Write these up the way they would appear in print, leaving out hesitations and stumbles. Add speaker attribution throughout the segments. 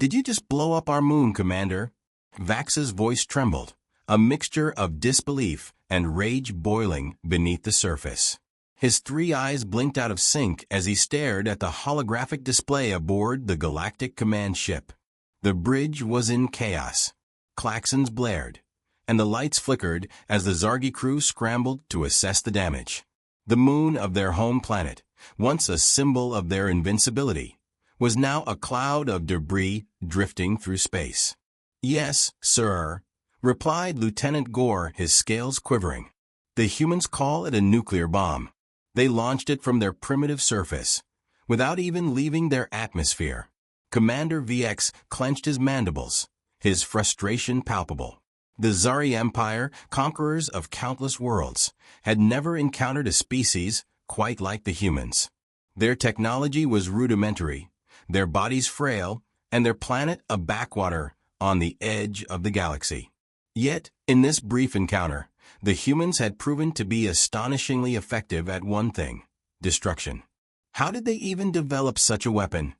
Speaker 1: Did you just blow up our moon, Commander? Vax's voice trembled, a mixture of disbelief and rage boiling beneath the surface. His three eyes blinked out of sync as he stared at the holographic display aboard the Galactic Command ship. The bridge was in chaos. Klaxons blared, and the lights flickered as the Zargi crew scrambled to assess the damage. The moon of their home planet, once a symbol of their invincibility, was now a cloud of debris drifting through space. "Yes, sir," replied Lieutenant Gore, his scales quivering. "The humans call it a nuclear bomb. They launched it from their primitive surface, without even leaving their atmosphere." Commander VX clenched his mandibles, his frustration palpable. The Zari Empire, conquerors of countless worlds, had never encountered a species quite like the humans. Their technology was rudimentary, their bodies frail, and their planet a backwater on the edge of the galaxy. Yet, in this brief encounter, the humans had proven to be astonishingly effective at one thing: destruction. How did they even develop such a weapon?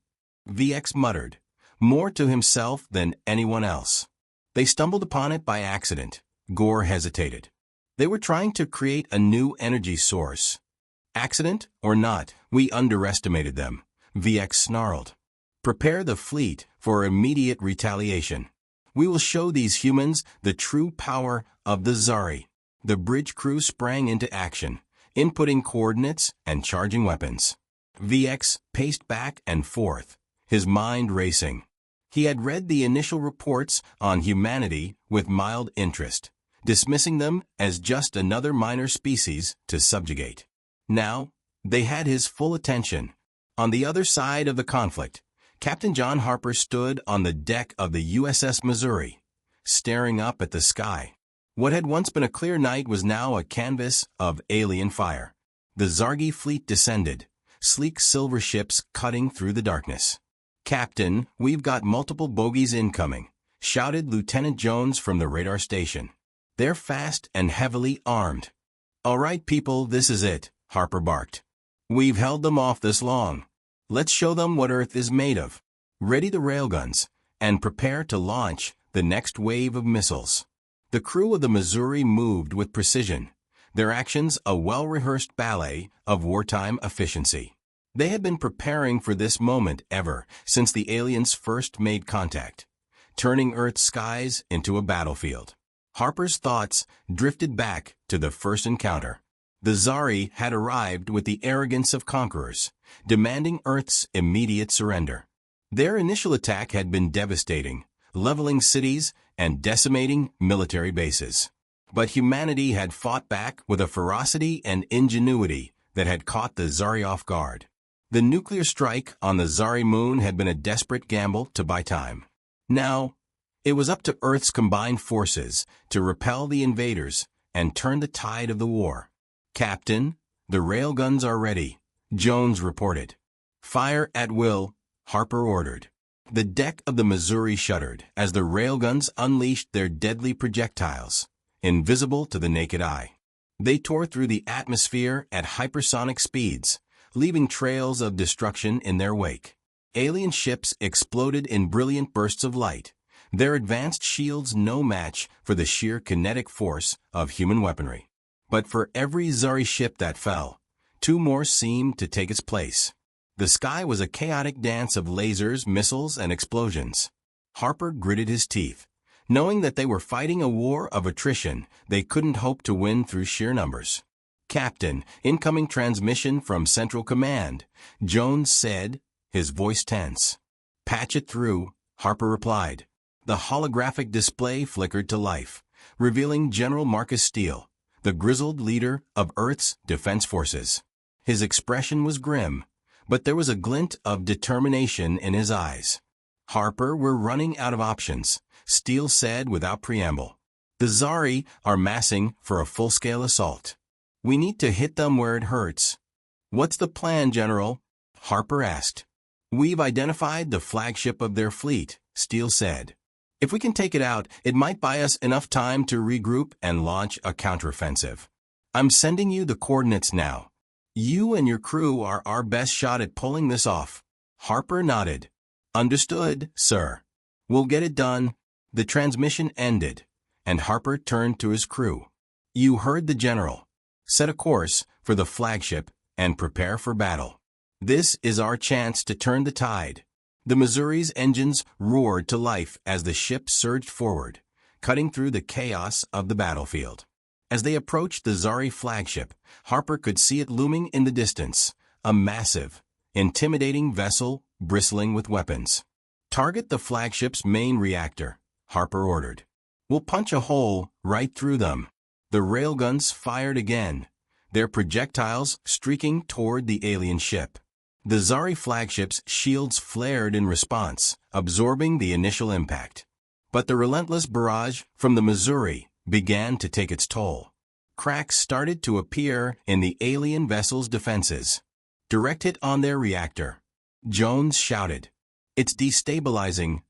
Speaker 1: VX muttered, more to himself than anyone else. They stumbled upon it by accident. Gore hesitated. They were trying to create a new energy source. Accident or not, we underestimated them, VX snarled. Prepare the fleet for immediate retaliation. We will show these humans the true power of the Zari. The bridge crew sprang into action, inputting coordinates and charging weapons. VX paced back and forth, his mind racing. He had read the initial reports on humanity with mild interest, dismissing them as just another minor species to subjugate. Now, they had his full attention. On the other side of the conflict, Captain John Harper stood on the deck of the USS Missouri, staring up at the sky. What had once been a clear night was now a canvas of alien fire. The Zargi fleet descended, sleek silver ships cutting through the darkness. "Captain, we've got multiple bogies incoming," shouted Lieutenant Jones from the radar station. "They're fast and heavily armed." "All right, people, this is it," Harper barked. "We've held them off this long. Let's show them what Earth is made of. Ready the railguns, and prepare to launch the next wave of missiles." The crew of the Missouri moved with precision, their actions a well-rehearsed ballet of wartime efficiency. They had been preparing for this moment ever since the aliens first made contact, turning Earth's skies into a battlefield. Harper's thoughts drifted back to the first encounter. The Zari had arrived with the arrogance of conquerors, demanding Earth's immediate surrender. Their initial attack had been devastating, leveling cities and decimating military bases. But humanity had fought back with a ferocity and ingenuity that had caught the Zari off guard. The nuclear strike on the Zari moon had been a desperate gamble to buy time. Now, it was up to Earth's combined forces to repel the invaders and turn the tide of the war. "Captain, the railguns are ready," Jones reported. "Fire at will," Harper ordered. The deck of the Missouri shuddered as the railguns unleashed their deadly projectiles, invisible to the naked eye. They tore through the atmosphere at hypersonic speeds, leaving trails of destruction in their wake. Alien ships exploded in brilliant bursts of light, their advanced shields no match for the sheer kinetic force of human weaponry. But for every Zari ship that fell, two more seemed to take its place. The sky was a chaotic dance of lasers, missiles, and explosions. Harper gritted his teeth, knowing that they were fighting a war of attrition they couldn't hope to win through sheer numbers. "Captain, incoming transmission from Central Command," Jones said, his voice tense. "Patch it through," Harper replied. The holographic display flickered to life, revealing General Marcus Steele, the grizzled leader of Earth's defense forces. His expression was grim, but there was a glint of determination in his eyes. "Harper, we're running out of options," Steele said without preamble. "The Zari are massing for a full-scale assault. We need to hit them where it hurts." "What's the plan, General?" Harper asked. "We've identified the flagship of their fleet," Steele said. "If we can take it out, it might buy us enough time to regroup and launch a counteroffensive. I'm sending you the coordinates now. You and your crew are our best shot at pulling this off." Harper nodded. "Understood, sir." We'll get it done. The transmission ended, and Harper turned to his crew. You heard the general. Set a course for the flagship and prepare for battle. This is our chance to turn the tide. The Missouri's engines roared to life as the ship surged forward, cutting through the chaos of the battlefield. As they approached the Zari flagship, Harper could see it looming in the distance, a massive, intimidating vessel bristling with weapons. Target the flagship's main reactor, Harper ordered. We'll punch a hole right through them. The railguns fired again, their projectiles streaking toward the alien ship. The Zari flagship's shields flared in response, absorbing the initial impact. But the relentless barrage from the Missouri began to take its toll. Cracks started to appear in the alien vessel's defenses. Direct it on their reactor, Jones shouted. It's destabilizing.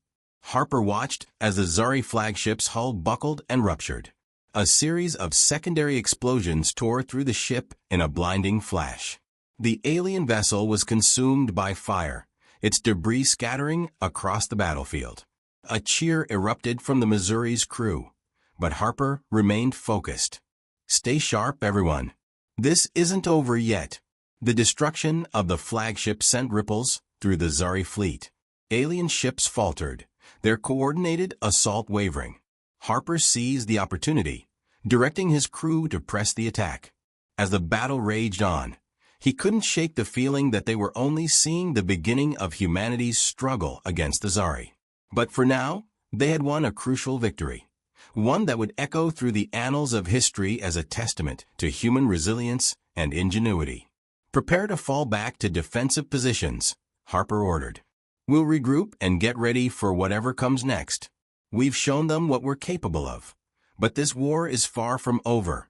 Speaker 1: Harper watched as the Zari flagship's hull buckled and ruptured. A series of secondary explosions tore through the ship in a blinding flash. The alien vessel was consumed by fire, its debris scattering across the battlefield. A cheer erupted from the Missouri's crew, but Harper remained focused. Stay sharp, everyone. This isn't over yet. The destruction of the flagship sent ripples through the Zari fleet. Alien ships faltered, their coordinated assault wavering. Harper seized the opportunity, directing his crew to press the attack. As the battle raged on, he couldn't shake the feeling that they were only seeing the beginning of humanity's struggle against the Zari. But for now, they had won a crucial victory, one that would echo through the annals of history as a testament to human resilience and ingenuity. Prepare to fall back to defensive positions, Harper ordered. We'll regroup and get ready for whatever comes next. We've shown them what we're capable of. But this war is far from over.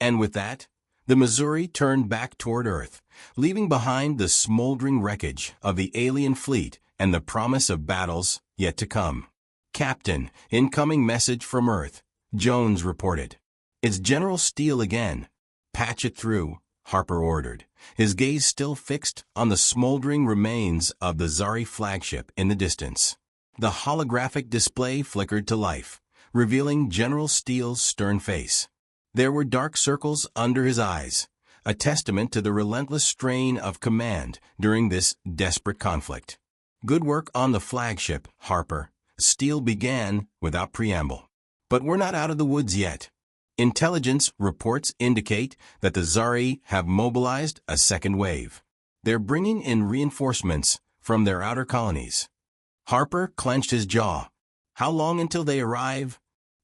Speaker 1: And with that, the Missouri turned back toward Earth, leaving behind the smoldering wreckage of the alien fleet and the promise of battles yet to come. Captain, incoming message from Earth, Jones reported. It's General Steele again. Patch it through, Harper ordered, his gaze still fixed on the smoldering remains of the Zari flagship in the distance. The holographic display flickered to life, revealing General Steele's stern face. There were dark circles under his eyes, a testament to the relentless strain of command during this desperate conflict. Good work on the flagship, Harper, Steele began without preamble. But we're not out of the woods yet. Intelligence reports indicate that the Zari have mobilized a second wave. They're bringing in reinforcements from their outer colonies. Harper clenched his jaw. How long until they arrive?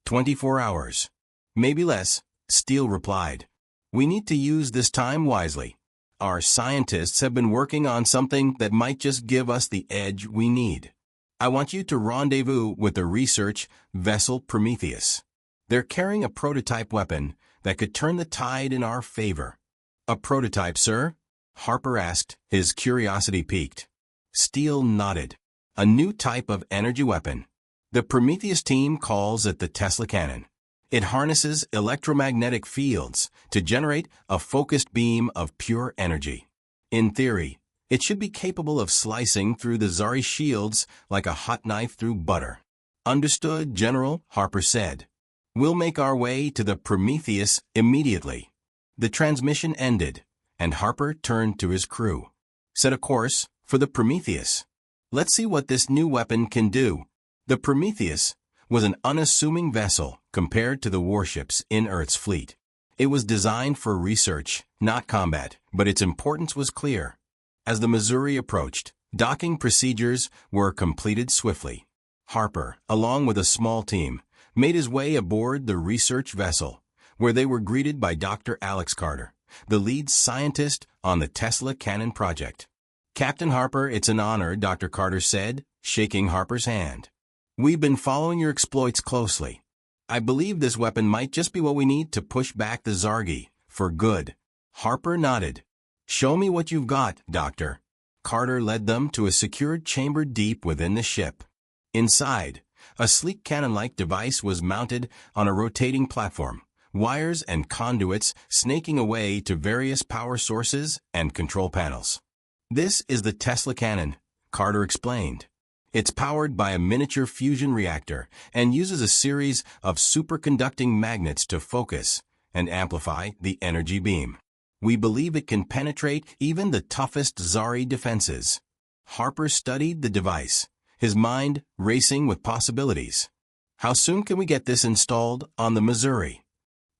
Speaker 1: 24 hours. Maybe less, Steele replied. We need to use this time wisely. Our scientists have been working on something that might just give us the edge we need. I want you to rendezvous with the research vessel Prometheus. They're carrying a prototype weapon that could turn the tide in our favor. A prototype, sir? Harper asked, his curiosity piqued. Steele nodded. A new type of energy weapon. The Prometheus team calls it the Tesla cannon. It harnesses electromagnetic fields to generate a focused beam of pure energy. In theory, it should be capable of slicing through the Zari shields like a hot knife through butter. Understood, General, Harper said. We'll make our way to the Prometheus immediately. The transmission ended, and Harper turned to his crew. Set a course for the Prometheus. Let's see what this new weapon can do. The Prometheus was an unassuming vessel compared to the warships in Earth's fleet. It was designed for research, not combat, but its importance was clear. As the Missouri approached, docking procedures were completed swiftly. Harper, along with a small team, made his way aboard the research vessel, where they were greeted by Dr. Alex Carter, the lead scientist on the Tesla Cannon project. Captain Harper, it's an honor, Dr. Carter said, shaking Harper's hand. We've been following your exploits closely. I believe this weapon might just be what we need to push back the Zargi for good. Harper nodded. Show me what you've got, Doctor. Carter led them to a secured chamber deep within the ship. Inside, a sleek cannon-like device was mounted on a rotating platform, wires and conduits snaking away to various power sources and control panels. This is the Tesla cannon, Carter explained. It's powered by a miniature fusion reactor and uses a series of superconducting magnets to focus and amplify the energy beam. We believe it can penetrate even the toughest Zari defenses. Harper studied the device, his mind racing with possibilities. How soon can we get this installed on the Missouri?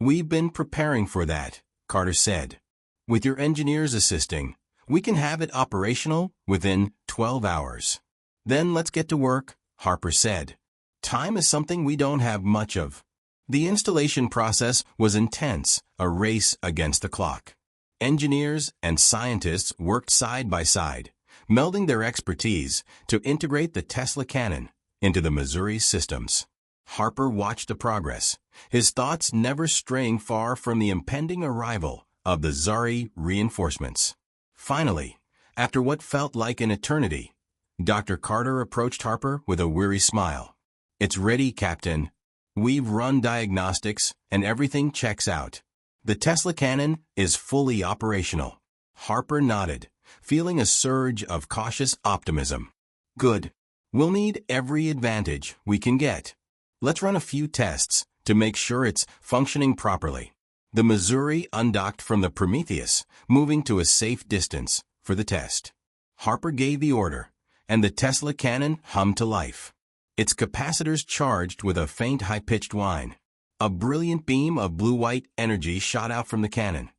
Speaker 1: We've been preparing for that, Carter said. With your engineers assisting, we can have it operational within 12 hours. Then let's get to work, Harper said. Time is something we don't have much of. The installation process was intense, a race against the clock. Engineers and scientists worked side by side, melding their expertise to integrate the Tesla cannon into the Missouri systems. Harper watched the progress, his thoughts never straying far from the impending arrival of the Zari reinforcements. Finally, after what felt like an eternity, Dr. Carter approached Harper with a weary smile. It's ready, Captain. We've run diagnostics and everything checks out. The Tesla cannon is fully operational. Harper nodded, feeling a surge of cautious optimism. Good. We'll need every advantage we can get. Let's run a few tests to make sure it's functioning properly. The Missouri undocked from the Prometheus, moving to a safe distance for the test. Harper gave the order, and the Tesla cannon hummed to life. Its capacitors charged with a faint high-pitched whine. A brilliant beam of blue-white energy shot out from the cannon,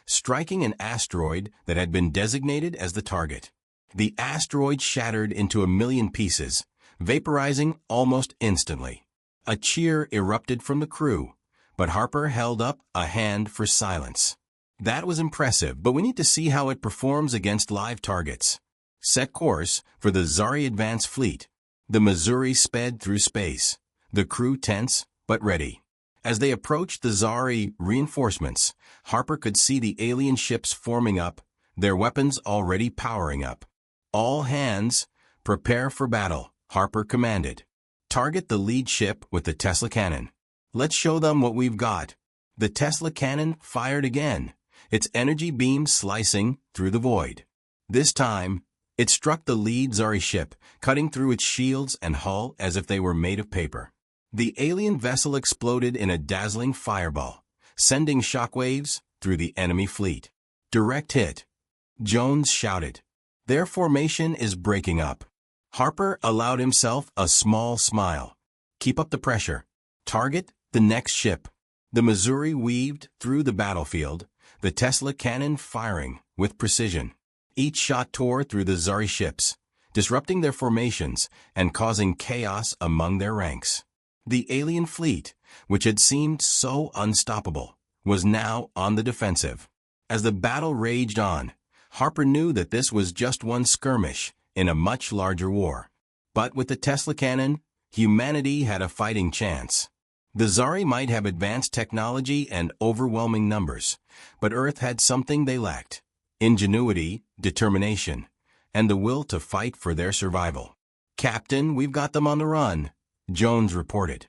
Speaker 1: striking an asteroid that had been designated as the target. The asteroid shattered into a million pieces, vaporizing almost instantly. A cheer erupted from the crew, but Harper held up a hand for silence. That was impressive, but we need to see how it performs against live targets. Set course for the Zari Advance Fleet. The Missouri sped through space, the crew tense but ready. As they approached the Zari reinforcements, Harper could see the alien ships forming up, their weapons already powering up. All hands, prepare for battle, Harper commanded. Target the lead ship with the Tesla cannon. Let's show them what we've got. The Tesla cannon fired again, its energy beam slicing through the void. This time, it struck the lead Zari ship, cutting through its shields and hull as if they were made of paper. The alien vessel exploded in a dazzling fireball, sending shockwaves through the enemy fleet. Direct hit, Jones shouted. Their formation is breaking up. Harper allowed himself a small smile. Keep up the pressure. Target the next ship. The Missouri weaved through the battlefield, the Tesla cannon firing with precision. Each shot tore through the Zari ships, disrupting their formations and causing chaos among their ranks. The alien fleet, which had seemed so unstoppable, was now on the defensive. As the battle raged on, Harper knew that this was just one skirmish in a much larger war. But with the Tesla cannon, humanity had a fighting chance. The Zari might have advanced technology and overwhelming numbers, but Earth had something they lacked: ingenuity, determination, and the will to fight for their survival. Captain, we've got them on the run, Jones reported.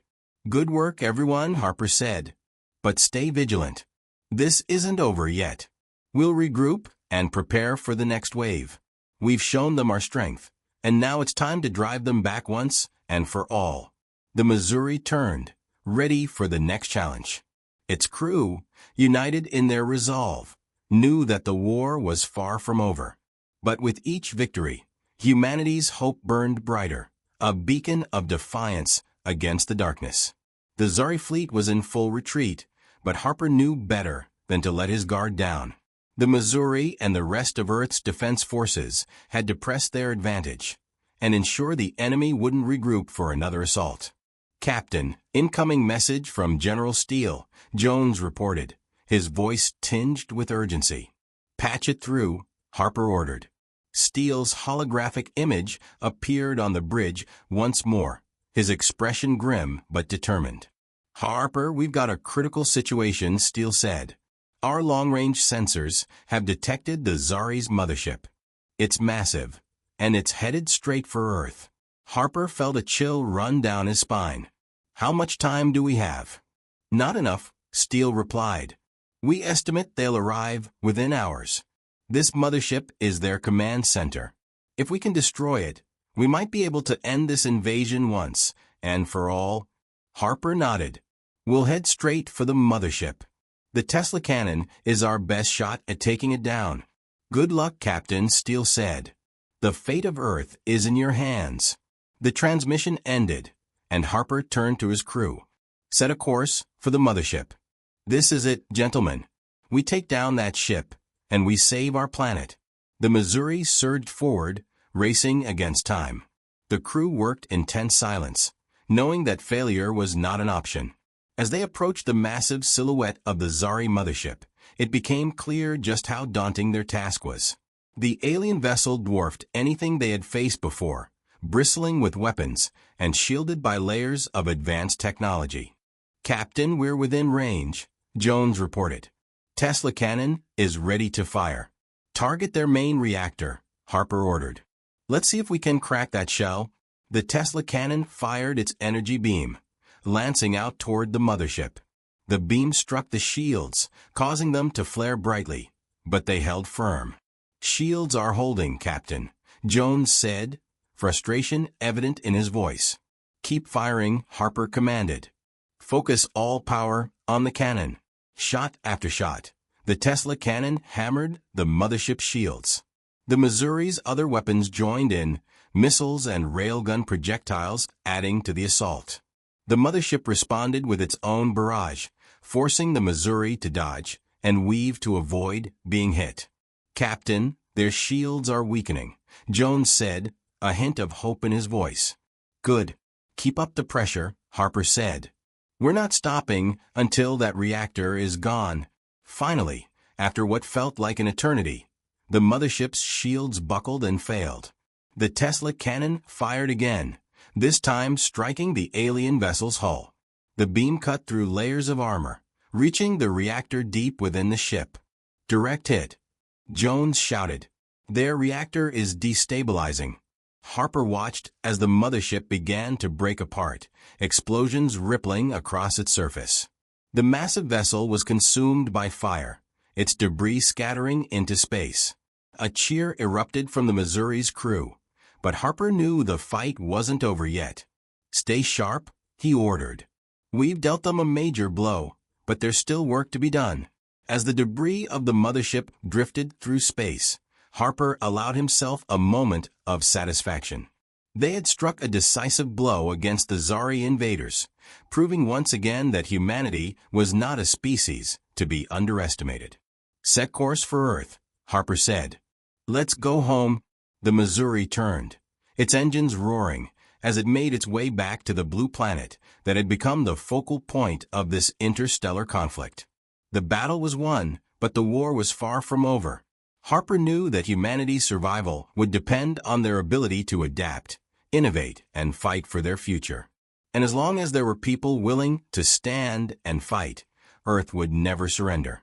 Speaker 1: Good work, everyone, Harper said. But stay vigilant. This isn't over yet. We'll regroup and prepare for the next wave. We've shown them our strength, and now it's time to drive them back once and for all. The Missouri turned, ready for the next challenge. Its crew, united in their resolve, knew that the war was far from over. But with each victory, humanity's hope burned brighter, a beacon of defiance against the darkness. The Zari fleet was in full retreat, but Harper knew better than to let his guard down. The Missouri and the rest of Earth's defense forces had to press their advantage and ensure the enemy wouldn't regroup for another assault. Captain, incoming message from General Steele, Jones reported, his voice tinged with urgency. Patch it through, Harper ordered. Steele's holographic image appeared on the bridge once more, his expression grim but determined. Harper, we've got a critical situation, Steele said. Our long-range sensors have detected the Zari's mothership. It's massive, and it's headed straight for Earth. Harper felt a chill run down his spine. How much time do we have? Not enough, Steele replied. We estimate they'll arrive within hours. This mothership is their command center. If we can destroy it, We might be able to end this invasion once and for all. Harper nodded. We'll head straight for the mothership. The Tesla cannon is our best shot at taking it down. Good luck, Captain, Steele said. The fate of Earth is in your hands. The transmission ended, and Harper turned to his crew. Set a course for the mothership. This is it, gentlemen. We take down that ship, and we save our planet. The Missouri surged forward, racing against time. The crew worked in tense silence, knowing that failure was not an option. As they approached the massive silhouette of the Zari mothership, it became clear just how daunting their task was. The alien vessel dwarfed anything they had faced before, bristling with weapons and shielded by layers of advanced technology. Captain, we're within range, Jones reported. Tesla cannon is ready to fire. Target their main reactor, Harper ordered. Let's see if we can crack that shell. The Tesla cannon fired its energy beam, lancing out toward the mothership. The beam struck the shields, causing them to flare brightly, but they held firm. Shields are holding, Captain, Jones said, frustration evident in his voice. Keep firing, Harper commanded. Focus all power on the cannon. Shot after shot, the Tesla cannon hammered the mothership's shields. The Missouri's other weapons joined in, missiles and railgun projectiles adding to the assault. The mothership responded with its own barrage, forcing the Missouri to dodge and weave to avoid being hit. Captain, their shields are weakening, Jones said, a hint of hope in his voice. Good. Keep up the pressure, Harper said. We're not stopping until that reactor is gone. Finally, after what felt like an eternity, the mothership's shields buckled and failed. The Tesla cannon fired again, this time striking the alien vessel's hull. The beam cut through layers of armor, reaching the reactor deep within the ship. Direct hit, Jones shouted. Their reactor is destabilizing. Harper watched as the mothership began to break apart, explosions rippling across its surface. The massive vessel was consumed by fire, its debris scattering into space. A cheer erupted from the Missouri's crew, but Harper knew the fight wasn't over yet. Stay sharp, he ordered. We've dealt them a major blow, but there's still work to be done. As the debris of the mothership drifted through space, Harper allowed himself a moment of satisfaction. They had struck a decisive blow against the Zari invaders, proving once again that humanity was not a species to be underestimated. Set course for Earth, Harper said. Let's go home. The Missouri turned, its engines roaring, as it made its way back to the blue planet that had become the focal point of this interstellar conflict. The battle was won, but the war was far from over. Harper knew that humanity's survival would depend on their ability to adapt, innovate, and fight for their future. And as long as there were people willing to stand and fight, Earth would never surrender.